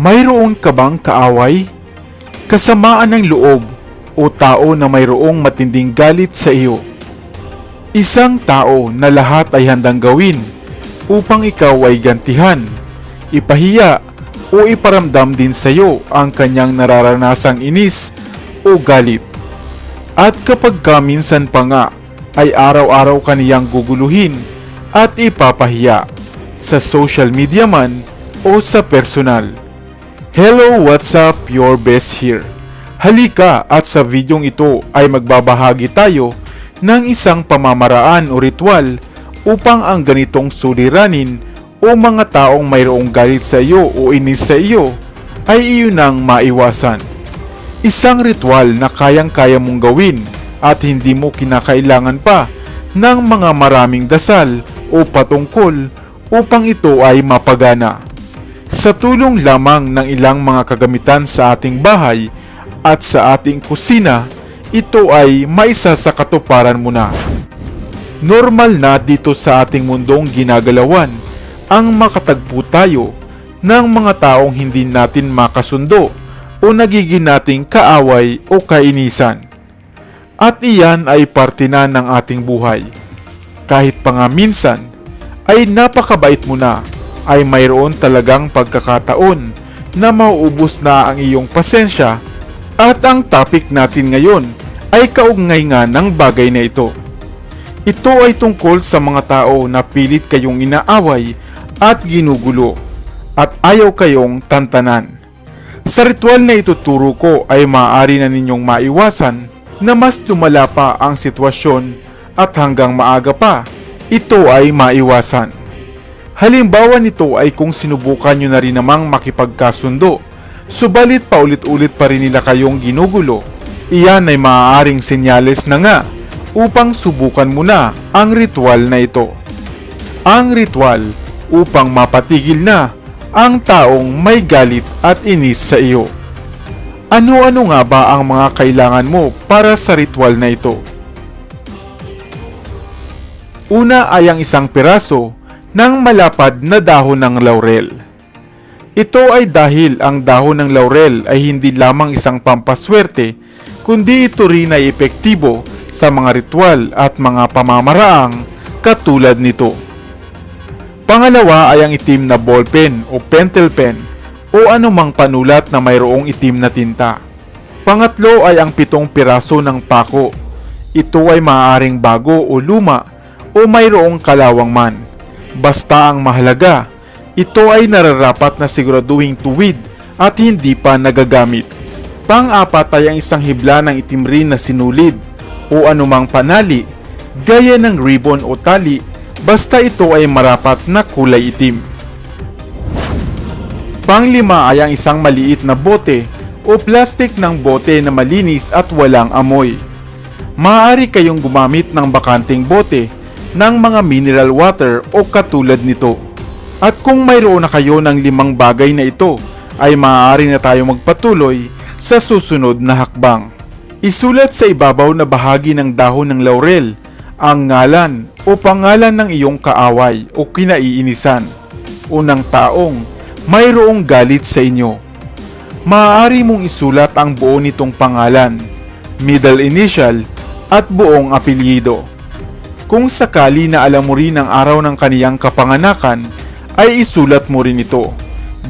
Mayroon ka bang kaaway, kasamaan ng loob o tao na mayroong matinding galit sa iyo? Isang tao na lahat ay handang gawin upang ikaw ay gantihan, ipahiya o iparamdam din sa iyo ang kanyang nararanasang inis o galit. At kapag minsan pa nga ay araw-araw kaniyang guguluhin at ipapahiya sa social media man o sa personal. Hello, what's up? Your best here. Halika at sa videong ito ay magbabahagi tayo ng isang pamamaraan o ritual upang ang ganitong suliranin o mga taong mayroong galit sa iyo o inis sa iyo ay iyon ang maiwasan. Isang ritual na kayang-kaya mong gawin at hindi mo kinakailangan pa ng mga maraming dasal o patungkol upang ito ay mapagana. Sa tulong lamang ng ilang mga kagamitan sa ating bahay at sa ating kusina, ito ay maisa sa katuparan mo na. Normal na dito sa ating mundong ginagalawan ang makatagpo tayo ng mga taong hindi natin makasundo o nagiging nating kaaway o kainisan. At iyan ay parte na ng ating buhay. Kahit pa nga minsan ay napakabait mo na, ay mayroon talagang pagkakataon na mauubos na ang iyong pasensya at ang topic natin ngayon ay kaugnay nga ng bagay na ito. Ito ay tungkol sa mga tao na pilit kayong inaaway at ginugulo at ayaw kayong tantanan. Sa ritual na ituturo ko ay maaari na ninyong maiwasan na mas lumala pa ang sitwasyon at hanggang maaga pa ito ay maiwasan. Halimbawa nito ay kung sinubukan nyo na rin namang makipagkasundo, subalit paulit-ulit pa rin nila kayong ginugulo, iyan ay maaaring senyales na nga upang subukan mo na ang ritual na ito. Ang ritual upang mapatigil na ang taong may galit at inis sa iyo. Ano-ano nga ba ang mga kailangan mo para sa ritual na ito? Una ay ang isang piraso ng malapad na dahon ng laurel. Ito ay dahil ang dahon ng laurel ay hindi lamang isang pampaswerte, kundi ito rin ay epektibo sa mga ritual at mga pamamaraang katulad nito. Pangalawa ay ang itim na ballpen o pentel pen o anumang panulat na mayroong itim na tinta. Pangatlo ay ang 7 piraso ng pako. Ito ay maaaring bago o luma o mayroong kalawang man. Basta ang mahalaga, ito ay nararapat na siguraduhing tuwid at hindi pa nagagamit. Pang-apat ay ang isang hibla ng itim rin na sinulid o anumang panali, gaya ng ribbon o tali, basta ito ay marapat na kulay itim. Pang-lima ay ang isang maliit na bote o plastik ng bote na malinis at walang amoy. Maaari kayong gumamit ng bakanting bote ng mga mineral water o katulad nito. At kung mayroon na kayo ng 5 bagay na ito, ay maaari na tayo magpatuloy sa susunod na hakbang. Isulat sa ibabaw na bahagi ng dahon ng laurel ang ngalan o pangalan ng iyong kaaway o kinaiinisan o ng taong mayroong galit sa inyo. Maaari mong isulat ang buo nitong pangalan, middle initial at buong apelyido. Kung sakali na alam mo rin ang araw ng kaniyang kapanganakan, ay isulat mo rin ito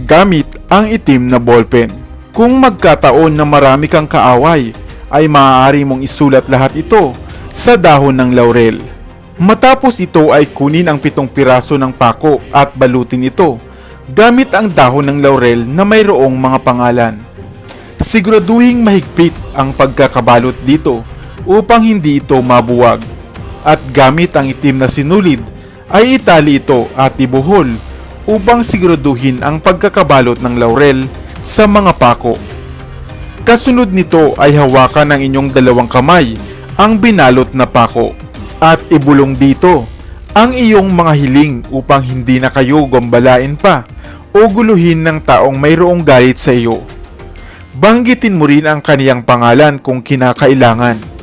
gamit ang itim na ballpen. Kung magkataon na marami kang kaaway, ay maaari mong isulat lahat ito sa dahon ng laurel. Matapos ito ay kunin ang 7 piraso ng pako at balutin ito gamit ang dahon ng laurel na mayroong mga pangalan. Siguraduhing mahigpit ang pagkakabalot dito upang hindi ito mabuwag. At gamit ang itim na sinulid ay itali ito at ibuhol upang siguraduhin ang pagkakabalot ng laurel sa mga pako. Kasunod nito ay hawakan ng inyong 2 kamay ang binalot na pako at ibulong dito ang iyong mga hiling upang hindi na kayo gambalain pa o guluhin ng taong mayroong galit sa iyo. Banggitin mo rin ang kaniyang pangalan kung kinakailangan.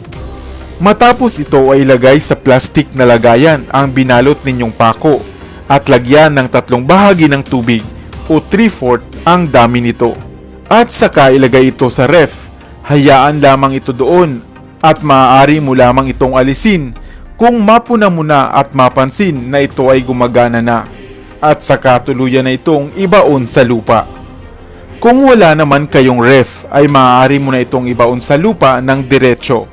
Matapos ito ay ilagay sa plastik na lagayan ang binalot ninyong pako at lagyan ng 3 bahagi ng tubig o 3/4 ang dami nito. At saka ilagay ito sa ref. Hayaan lamang ito doon at maaari mo lamang itong alisin kung mapuna mo na at mapansin na ito ay gumagana na. At saka tuluyan na itong ibaon sa lupa. Kung wala naman kayong ref ay maaari mo na itong ibaon sa lupa ng diretsyo.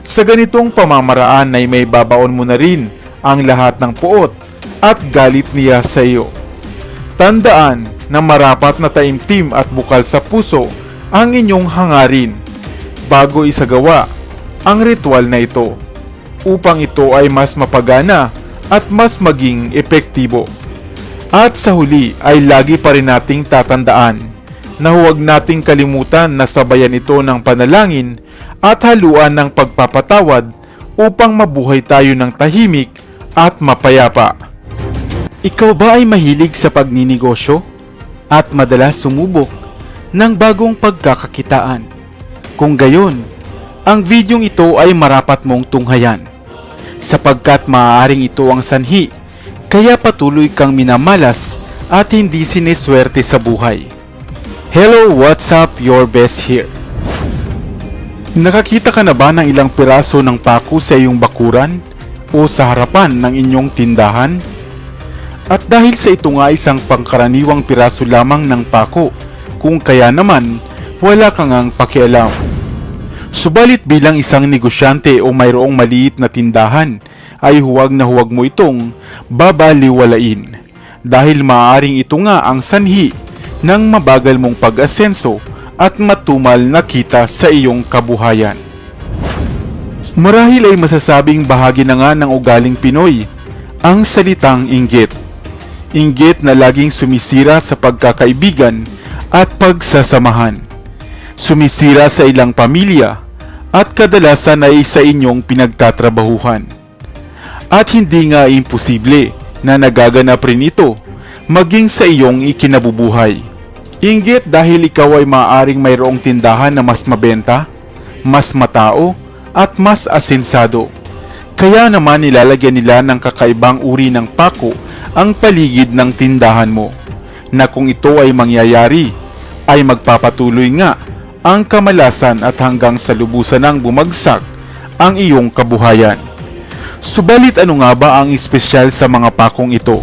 Sa ganitong pamamaraan ay may babaon mo na rin ang lahat ng puot at galit niya sa iyo. Tandaan na marapat na taimtim at bukal sa puso ang inyong hangarin bago isagawa ang ritual na ito upang ito ay mas mapagana at mas maging epektibo. At sa huli ay lagi pa rin nating tatandaan na huwag nating kalimutan na sabayan ito ng panalangin at haluan ng pagpapatawad upang mabuhay tayo ng tahimik at mapayapa. Ikaw ba ay mahilig sa pagninegosyo at madalas sumubok ng bagong pagkakakitaan? Kung gayon, ang videong ito ay marapat mong tunghayan sapagkat maaaring ito ang sanhi kaya patuloy kang minamalas at hindi sineswerte sa buhay. Hello, what's up? Your best here. Nakakita ka na ba ng ilang piraso ng pako sa iyong bakuran o sa harapan ng inyong tindahan? At dahil sa ito nga isang pangkaraniwang piraso lamang ng pako, kung kaya naman wala kang ang pakialam. Subalit bilang isang negosyante o mayroong maliit na tindahan, ay huwag na huwag mo itong babaliwalain dahil maaaring ito nga ang sanhi ng mabagal mong pag-asenso at matumal na kita sa iyong kabuhayan. Marahil ay masasabing bahagi na nga ng ugaling Pinoy ang salitang inggit. Inggit na laging sumisira sa pagkakaibigan at pagsasamahan. Sumisira sa ilang pamilya at kadalasan ay sa inyong pinagtatrabahuhan. At hindi nga imposible na nagaganap rin ito maging sa iyong ikinabubuhay. Inggit dahil ikaw ay maaaring mayroong tindahan na mas mabenta, mas matao, at mas asensado. Kaya naman nilalagyan nila ng kakaibang uri ng pako ang paligid ng tindahan mo, na kung ito ay mangyayari, ay magpapatuloy nga ang kamalasan at hanggang sa lubusan ng bumagsak ang iyong kabuhayan. Subalit ano nga ba ang espesyal sa mga pakong ito?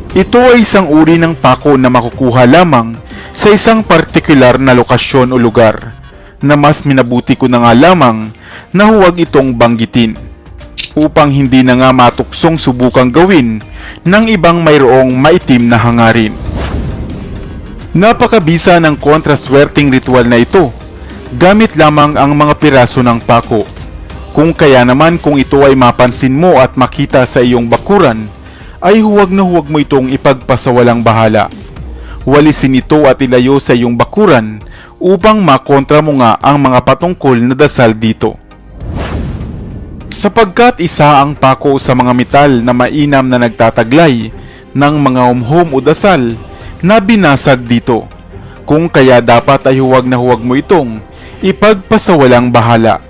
Ito ay isang uri ng pako na makukuha lamang sa isang partikular na lokasyon o lugar na mas minabuti ko na nga lamang na huwag itong banggitin upang hindi na nga matuksong subukang gawin ng ibang mayroong maitim na hangarin. Napakabisa ng kontraswerteng ritual na ito gamit lamang ang mga piraso ng pako. Kung kaya naman kung ito ay mapansin mo at makita sa iyong bakuran, ay huwag na huwag mo itong ipagpasawalang bahala. Walisin ito at ilayo sa iyong bakuran upang makontra mo nga ang mga patungkol na dasal dito. Sapagkat isa ang pako sa mga metal na mainam na nagtataglay ng mga umhom o dasal na binasag dito. Kung kaya dapat ay huwag na huwag mo itong ipagpasawalang bahala.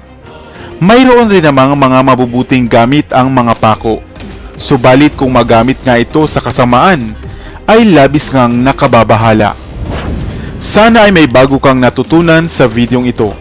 Mayroon rin namang mga mabubuting gamit ang mga pako. Subalit kung magamit nga ito sa kasamaan, ay labis ngang nakababahala. Sana ay may bago kang natutunan sa videong ito.